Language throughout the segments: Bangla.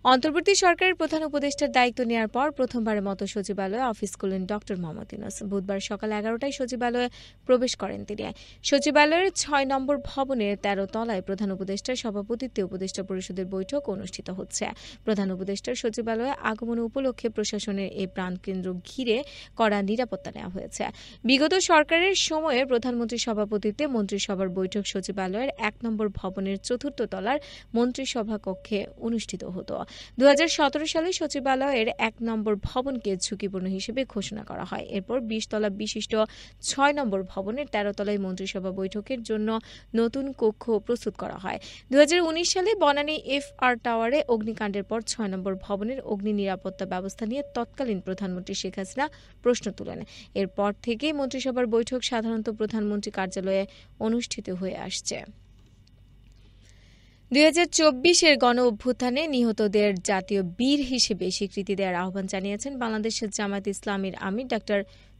অন্তর্বর্তী সরকারের প্রধান উপদেষ্টার দায়িত্ব নেওয়ার পর প্রথমবারের মতো সচিবালয়ে অফিস খুললেন ড. মোহাম্মদ ইউনূস। বুধবার সকাল ১১টায় সচিবালয়ে প্রবেশ করেন তিনি। সচিবালয়ের ৬ নম্বর ভবনের ১৩ তলায় প্রধান উপদেষ্টার সভাপতিত্বে উপদেষ্টা পরিষদের বৈঠক অনুষ্ঠিত হচ্ছে। প্রধান উপদেষ্টার সচিবালয়ে আগমন উপলক্ষে প্রশাসনের এই প্রাণকেন্দ্র ঘিরে কড়া নিরাপত্তা নেওয়া হয়েছে। বিগত সরকারের সময়ে প্রধানমন্ত্রীর সভাপতিত্বে মন্ত্রিসভার বৈঠক সচিবালয়ের ১ নম্বর ভবনের ৪র্থ তলার মন্ত্রিসভা কক্ষে অনুষ্ঠিত হতো। ২০১৭ সালে সচিবালয়ের ১ নম্বর ভবনকে ঝুঁকিপূর্ণ হিসেবে ঘোষণা করা হয়। এরপর ২০ তলা বিশিষ্ট ৬ নম্বর ভবনের ১৩ তলায় মন্ত্রিসভা বৈঠকের জন্য নতুন কক্ষ প্রস্তুত করা হয়। ২০১৯ সালে বনানী FR টাওয়ারে অগ্নিকাণ্ডের পর ৬ নম্বর ভবনের অগ্নি নিরাপত্তা ব্যবস্থা নিয়ে তৎকালীন প্রধানমন্ত্রী শেখ হাসিনা প্রশ্ন তুলেন। এরপর থেকেই মন্ত্রিসভার বৈঠক সাধারণত প্রধানমন্ত্রী কার্যালয়ে অনুষ্ঠিত হয়ে আসছে। ২০২৪-এর গণ-অভ্যুত্থানে নিহতদের জাতীয় বীর হিসেবে স্বীকৃতি দেওয়ার আহ্বান জানিয়েছেন বাংলাদেশের জামায়াতে ইসলামীর আমির ড.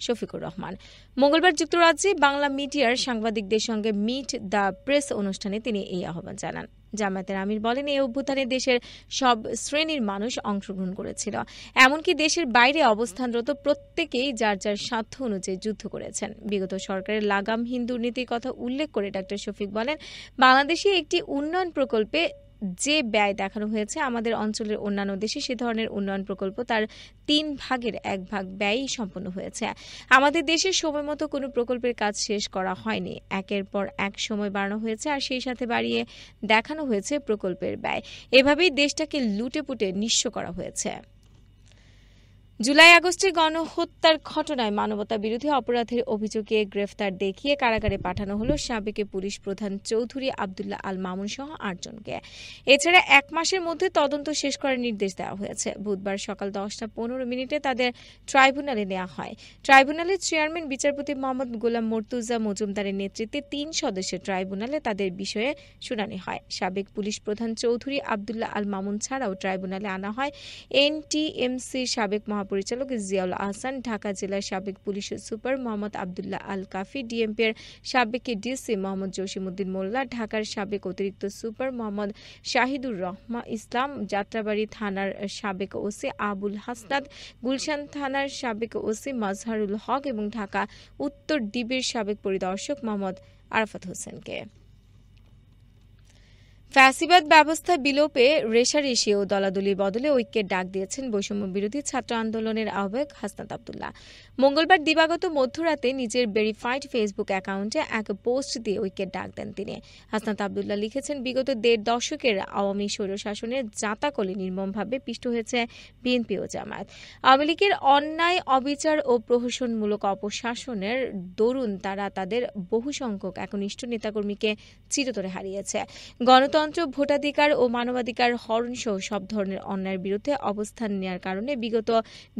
শফিকুর রহমান। মঙ্গলবার যুক্তরাজ্যে বাংলা মিডিয়ার সাংবাদিকদের সঙ্গে মিট দ্য প্রেস অনুষ্ঠানে তিনি এই আহ্বান জানান। জামায়াতের আমির বলেন, এই অভ্যুত্থানে দেশের সব শ্রেণীর মানুষ অংশগ্রহণ করেছিল। এমনকি দেশের বাইরে অবস্থানরত প্রত্যেকেই যার যার সাধ্য অনুযায়ী যুদ্ধ করেছেন। বিগত সরকারের লাগামহীন দুর্নীতির কথা উল্লেখ করে ড. শফিক বলেন, বাংলাদেশে একটি উন্নয়ন প্রকল্পে যে ব্যয় দেখানো হয়েছে, আমাদের অঞ্চলের অন্যান্য দেশে সে ধরনের উন্নয়ন প্রকল্প তার ৩ ভাগের ১ ভাগ ব্যয়ই সম্পন্ন হয়েছে। আমাদের দেশে সময়মতো কোনো প্রকল্পের কাজ শেষ করা হয়নি। একের পর এক সময় বাড়ানো হয়েছে আর সেই সাথে বাড়িয়ে দেখানো হয়েছে প্রকল্পের ব্যয়। এভাবেই দেশটাকে লুটেপুটে নিঃস্ব করা হয়েছে। জুলাই-আগস্টে গণহত্যার ঘটনায় মানবতাবিরোধী অপরাধের অভিযোগে গ্রেফতার দেখিয়ে কারাগারে পাঠানো হলো সাবেক পুলিশ প্রধান চৌধুরী আবদুল্লাহ আল মামুন সহ ৮ জনকে। এছাড়া ১ মাসের মধ্যে তদন্ত শেষ করার নির্দেশ দেওয়া হয়েছে। বুধবার সকাল ১০টা ১৫ তাদের ট্রাইব্যুনালে নেওয়া হয়। ট্রাইব্যুনালের চেয়ারম্যান বিচারপতি মোহাম্মদ গোলাম মর্তুজা মজুমদারের নেতৃত্বে ৩ সদস্যের ট্রাইব্যুনালে তাদের বিষয়ে শুনানি হয়। সাবেক পুলিশ প্রধান চৌধুরী আবদুল্লাহ আল মামুন ছাড়াও ট্রাইব্যুনালে আনা হয় NTMCর সাবেক মহাপরিচালক জিয়াউল আহসান, ঢাকা জেলার সাবেক পুলিশ সুপার মোহাম্মদ আবদুল্লাহ আল কাফি, ডিএমপির সাবেক ডিসি মোহাম্মদ জসিমউদ্দিন মোল্লা, ঢাকার সাবেক অতিরিক্ত সুপার মোহাম্মদ শাহিদুর রহমান ইসলাম, যাত্রাবাড়ী থানার সাবেক ওসি আবুল হাসনাত, গুলশান থানার সাবেক ওসি মাজহারুল হক এবং ঢাকা উত্তর ডিবির সাবেক পরিদর্শক মোহাম্মদ আরাফাত হোসেনকে। ফ্যাসিবাদ ব্যবস্থা বিলোপে রেষারেষি ও দলাদলির বদলে ঐক্যের ডাক দিয়েছেন বৈষম্য বিরোধী ছাত্র আন্দোলনের আহ্বায়ক হাসনাত আব্দুল্লাহ। মঙ্গলবার দিবাগত মধ্যরাতে নিজের ভেরিফাইড ফেসবুক অ্যাকাউন্টে এক পোস্ট দিয়ে ঐক্যের ডাক দেন তিনি। হাসনাত আব্দুল্লাহ লিখেছেন, বিগত ১.৫ দশকের আওয়ামী স্বৈরশাসনের জাঁতাকলে নির্মমভাবে পিষ্ট হয়েছে বিএনপি ও জামায়াত। আওয়ামী লীগের অন্যায়, অবিচার ও প্রহসনমূলক অপশাসনের দরুন তারা তাদের বহুসংখ্যক একনিষ্ঠ নেতাকর্মীকে চিরতরে হারিয়েছে। গণতন্ত্র, ভোটাধিকার ও মানবাধিকার হরণসহ সব ধরনের অন্যায়ের বিরুদ্ধে অবস্থান নেওয়ার কারণে বিগত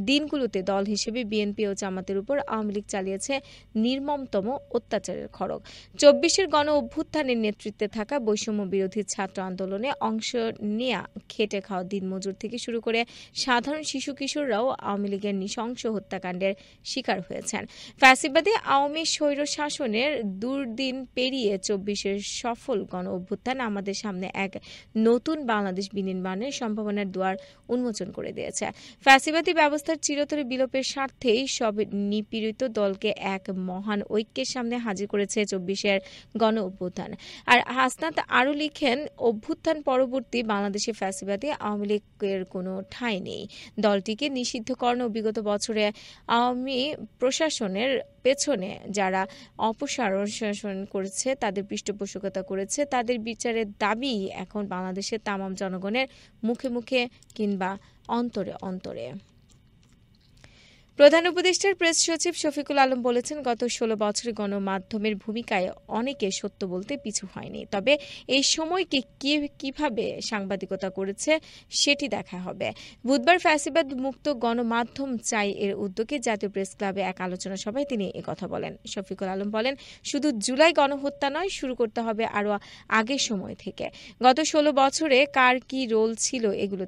দিনগুলোতে দল হিসেবে বিএনপি ও জামাতের উপর আওয়ামী লীগ চালিয়েছে নির্মমতম অত্যাচারের খড়গ। ২৪-এর গণ-অভ্যুত্থানের নেতৃত্বে থাকা বৈষম্য বিরোধী ছাত্র আন্দোলনে অংশ নেয়া খেটে খাওয়া দিনমজুর থেকে শুরু করে সাধারণ শিশু কিশোররাও আওয়ামী লীগের নৃশংস হত্যাকাণ্ডের শিকার হয়েছেন। ফ্যাসিবাদী আওয়ামী স্বৈরশাসনের দুর্দিন পেরিয়ে ২৪-এর সফল গণ-অভ্যুত্থান আমাদের সামনে এক নতুন বাংলাদেশ বিনির্মাণের সম্ভাবনার দুয়ার উন্মোচন করে দিয়েছে। ফ্যাসিবাদী ব্যবস্থার চিরতরে বিলোপের স্বার্থেই সব নিপীড়িত দলকে এক মহান ঐক্যের সামনে হাজির করেছে ২৪-এর গণ-অভ্যুত্থান। আর হাসনাত আরও লিখেন, অভ্যুত্থান পরবর্তী বাংলাদেশে ফ্যাসিবাদী আওয়ামী লীগের কোনো ঠাঁই নেই। দলটিকে নিষিদ্ধকরণ ও বিগত বছরে আওয়ামী প্রশাসনের পেছনে যারা অপসারণ করেছে, তাদের পৃষ্ঠপোষকতা করেছে, তাদের বিচারের দাবি এখন বাংলাদেশের তামাম জনগণের মুখে মুখে কিংবা অন্তরে অন্তরে। প্রধান উপদেষ্টার প্রেস সচিব শফিকুল আলম বলেছেন, গত ১৬ বছরে গণমাধ্যমের ভূমিকায় অনেকে সত্য বলতে পিছু হয়নি। তবে এই সময়কে কিভাবে সাংবাদিকতা করেছে সেটি দেখা হবে। বুধবার ফ্যাসিবাদ মুক্ত গণমাধ্যম চাই এর উদ্যোগে জাতীয় প্রেস ক্লাবে এক আলোচনা সভায় তিনি একথা বলেন। শফিকুল আলম বলেন, শুধু জুলাই গণহত্যা নয়, শুরু করতে হবে আরও আগের সময় থেকে। গত ১৬ বছরে কার কি রোল ছিল এগুলো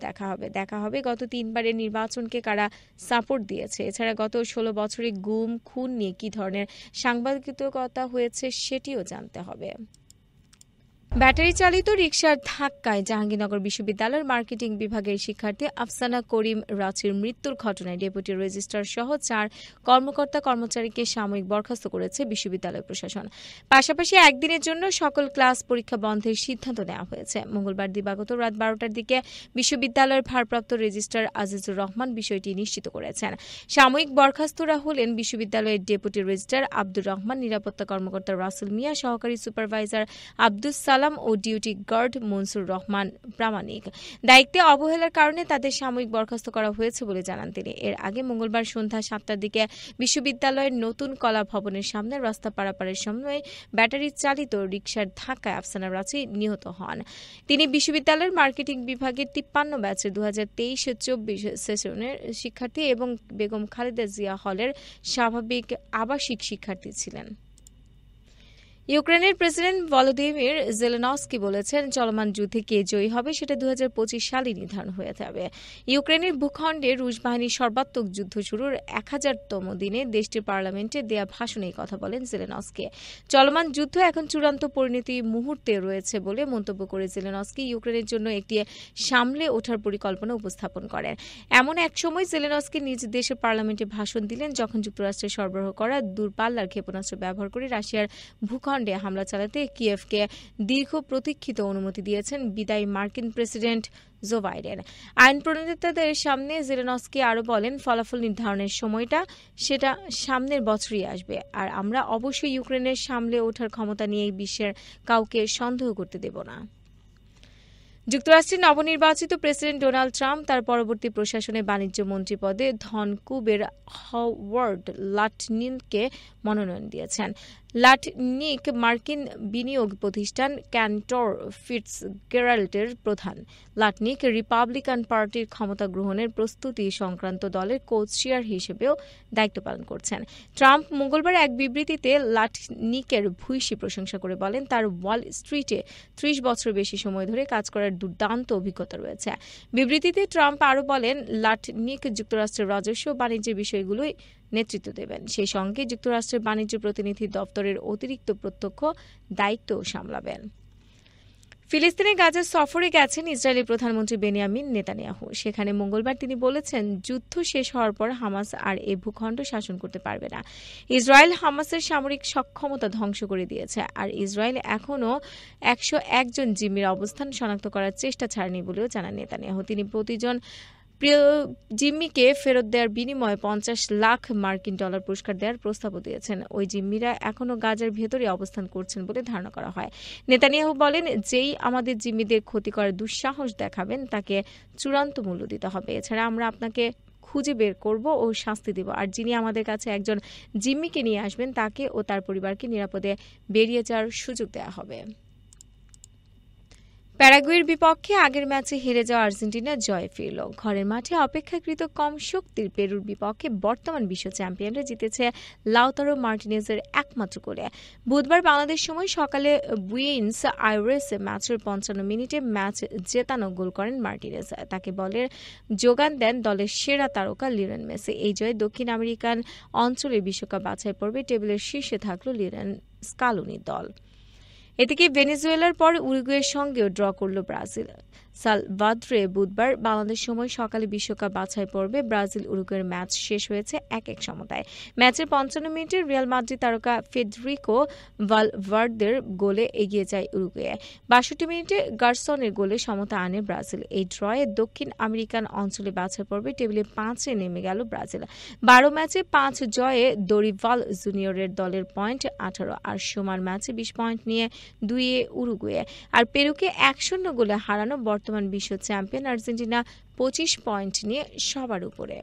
দেখা হবে গত ৩ বারের নির্বাচনকে কারা সাপোর্ট দিয়েছে। এছাড়া গত ১৬ বছরে গুম, খুন নিয়ে কী ধরনের সাংবাদিকতা হয়েছে সেটিও জানতে হবে। ব্যাটারি চালিত রিকশার ধাক্কায় জাহাঙ্গীরনগর বিশ্ববিদ্যালয়ের মার্কেটিং বিভাগের শিক্ষার্থী আফসানা করিম রাচির মৃত্যুর ঘটনায় ডেপুটি রেজিস্ট্রার সহ 4 কর্মকর্তা কর্মচারীকে সাময়িক বরখাস্ত করেছে বিশ্ববিদ্যালয় প্রশাসন। পাশাপাশি একদিনের জন্য সকল ক্লাস পরীক্ষা বন্ধের সিদ্ধান্ত নেওয়া হয়েছে। মঙ্গলবার দিবাগত রাত 12টার দিকে বিশ্ববিদ্যালয়ের ভারপ্রাপ্ত রেজিস্ট্রার আজিজুর রহমান বিষয়টি নিশ্চিত করেছেন। সাময়িক বরখাস্তরা হলেন বিশ্ববিদ্যালয়ের ডেপুটি রেজিস্ট্রার আব্দুর রহমান, নিরাপত্তা কর্মকর্তা রাসেল মিয়া, সহকারী সুপারভাইজার আব্দুস সালাম ও ডিউটি গার্ড মনসুর রহমান প্রামাণিক। দায়িত্বে অবহেলার কারণে তাদের সাময়িক বরখাস্ত করা হয়েছে বলে জানান তিনি। এর আগে মঙ্গলবার সন্ধ্যা 7টার দিকে বিশ্ববিদ্যালয়ের নতুন কলা ভবনের সামনে রাস্তা পারাপারের সময় ব্যাটারি চালিত রিকশার ধাক্কায় আফসানা রাচি নিহত হন। তিনি বিশ্ববিদ্যালয়ের মার্কেটিং বিভাগের 53 ব্যাচের 2023-24 সেশনের শিক্ষার্থী এবং বেগম খালেদা জিয়া হলের স্বাভাবিক আবাসিক শিক্ষার্থী ছিলেন। ইউক্রেনের প্রেসিডেন্ট ভলোদিমির জেলেনস্কি বলেছেন, চলমান যুদ্ধে কে জয়ী হবে সেটা 2025 সালে নির্ধারণ হয়ে যাবে। ইউক্রেনের ভূখণ্ডে রুশ বাহিনীর সর্বাত্মক যুদ্ধ শুরুর 1000তম দিনে দেশটির পার্লামেন্টে দেয়া ভাষণে এই কথা বলেন জেলেনস্কি। চলমান যুদ্ধ এখন চূড়ান্ত পরিণতি মুহূর্তে রয়েছে বলে মন্তব্য করে জেলেনস্কি ইউক্রেনের জন্য একটি সামলে ওঠার পরিকল্পনা উপস্থাপন করেন। এমন এক সময় জেলেনস্কি নিজ দেশের পার্লামেন্টে ভাষণ দিলেন যখন যুক্তরাষ্ট্রের সরবরাহ করা দূরপাল্লার ক্ষেপণাস্ত্র ব্যবহার করে রাশিয়ার ভূখণ্ডে হামলা চালাতে কিয়েভকে দীর্ঘ প্রতীক্ষিত অনুমতি দিয়েছেন বিদায়ী মার্কিন প্রেসিডেন্ট জো বাইডেন। আইন প্রণেতাদের সামনে জেলেনস্কি আরও বলেন, ফলাফল নির্ধারণের সময়টা সেটা সামনের বছরই আসবে, আর আমরা অবশ্যই ইউক্রেনের সামলে ওঠার ক্ষমতা নিয়ে বিশ্বের কাউকে সন্দেহ করতে দেব না। যুক্তরাষ্ট্রের নবনির্বাচিত প্রেসিডেন্ট ডোনাল্ড ট্রাম্প তার পরবর্তী প্রশাসনে বাণিজ্য মন্ত্রী পদে ধনকুবের হাওয়ার্ড লাটনিককে মনোনয়ন দিয়েছেন। লাটনিক মার্কিন বিনিয়োগ প্রতিষ্ঠান ক্যান্টর ফিটজগেরাল্ডের প্রধান। লাটনিক রিপাবলিকান পার্টির ক্ষমতা গ্রহণের প্রস্তুতি সংক্রান্ত দলের কো-চেয়ার হিসেবেও দায়িত্ব পালন করছেন। ট্রাম্প মঙ্গলবার এক বিবৃতিতে লাটনিকের ভূয়সী প্রশংসা করে বলেন, তার ওয়াল স্ট্রিটে 30 বছর বেশি সময় ধরে কাজ করার দুর্দান্ত অভিজ্ঞতা রয়েছে। বিবৃতিতে ট্রাম্প আরও বলেন, লাটনিক যুক্তরাষ্ট্রের রাজস্ব ও বাণিজ্যের বিষয়গুলোই নেতৃত্ব দেবেন। সেই সঙ্গে যুক্তরাষ্ট্রের বাণিজ্য প্রতিনিধি দপ্তরের অতিরিক্ত প্রত্যক্ষ দায়িত্বও সামলাবেন। ফিলিস্তিনের গাজা সফরে গেছেন ইসরায়েলি প্রধানমন্ত্রী বেনিয়ামিন নেতানিয়াহু। সেখানে মঙ্গলবার তিনি বলেছেন, যুদ্ধ শেষ হওয়ার পর হামাস আর এ ভূখণ্ড শাসন করতে পারবে না। ইসরায়েল হামাসের সামরিক সক্ষমতা ধ্বংস করে দিয়েছে, আর ইসরায়েল এখনও 101 জন জিম্মির অবস্থান শনাক্ত করার চেষ্টা ছাড়েনি বলেও জানান নেতানিয়াহু। তিনি প্রতিজন প্রিয় জিম্মিকে ফেরত দেওয়ার বিনিময়ে $50 লাখ মার্কিন পুরস্কার দেওয়ার প্রস্তাবও দিয়েছেন। ওই জিম্মিরা এখনও গাজার ভেতরে অবস্থান করছেন বলে ধারণা করা হয়। নেতানিয়াহু বলেন, যেই আমাদের জিম্মিদের ক্ষতি করার দুঃসাহস দেখাবেন তাকে চূড়ান্ত মূল্য দিতে হবে। এছাড়া আমরা আপনাকে খুঁজে বের করব ও শাস্তি দেব, আর যিনি আমাদের কাছে একজন জিম্মিকে নিয়ে আসবেন তাকে ও তার পরিবারকে নিরাপদে বেরিয়ে যাওয়ার সুযোগ দেওয়া হবে। প্যারাগুয়ের বিপক্ষে আগের ম্যাচে হেরে যাওয়া আর্জেন্টিনা জয়ে ফিরল। ঘরের মাঠে অপেক্ষাকৃত কম শক্তির পেরুর বিপক্ষে বর্তমান বিশ্ব চ্যাম্পিয়নরা জিতেছে লাউতারো মার্টিনেজের একমাত্র গোলে। বুধবার বাংলাদেশ সময় সকালে বুয়েন্স আইরেসে ম্যাচের 55 মিনিটে ম্যাচ জেতানো গোল করেন মার্টিনেজ। তাকে বলের যোগান দেন দলের সেরা তারকা লিওনেল মেসি। এই জয়ে দক্ষিণ আমেরিকান অঞ্চলের বিশ্বকাপ বাছাই পর্বে টেবিলের শীর্ষে থাকল লিওনেল স্কালোনির দল। এদিকে ভেনেজুয়েলার পর উরুগুয়ের সঙ্গেও ড্র করল ব্রাজিল। সালভাদরে বুধবার বাংলাদেশ সময় সকালে বিশ্বকাপ বাছাই পর্বে ব্রাজিল উরুগুয়ের ম্যাচ শেষ হয়েছে 1-1 সমতায়। ম্যাচের 55 মিনিটে রিয়াল মাদ্রিদ তারকা ফেডেরিকো ভালভার্দের গোলে এগিয়ে যায় উরুগুয়ে। 62 মিনিটে গার্সনের গোলে সমতা আনে ব্রাজিল। এই ড্রয়ে দক্ষিণ আমেরিকান অঞ্চলে বাছাই পর্বে টেবিলে 5-এ নেমে গেল ব্রাজিল। 12 ম্যাচে 5 জয়ে দরিভাল জুনিয়রের দলের পয়েন্ট 18, আর সমান ম্যাচে 20 পয়েন্ট নিয়ে 2-এ উরুগুয়ে। আর পেরুকে 1-0 গোলে হারানো বর্তমান বিশ্ব চ্যাম্পিয়ন আর্জেন্টিনা 25 পয়েন্ট নিয়ে সবার উপরে।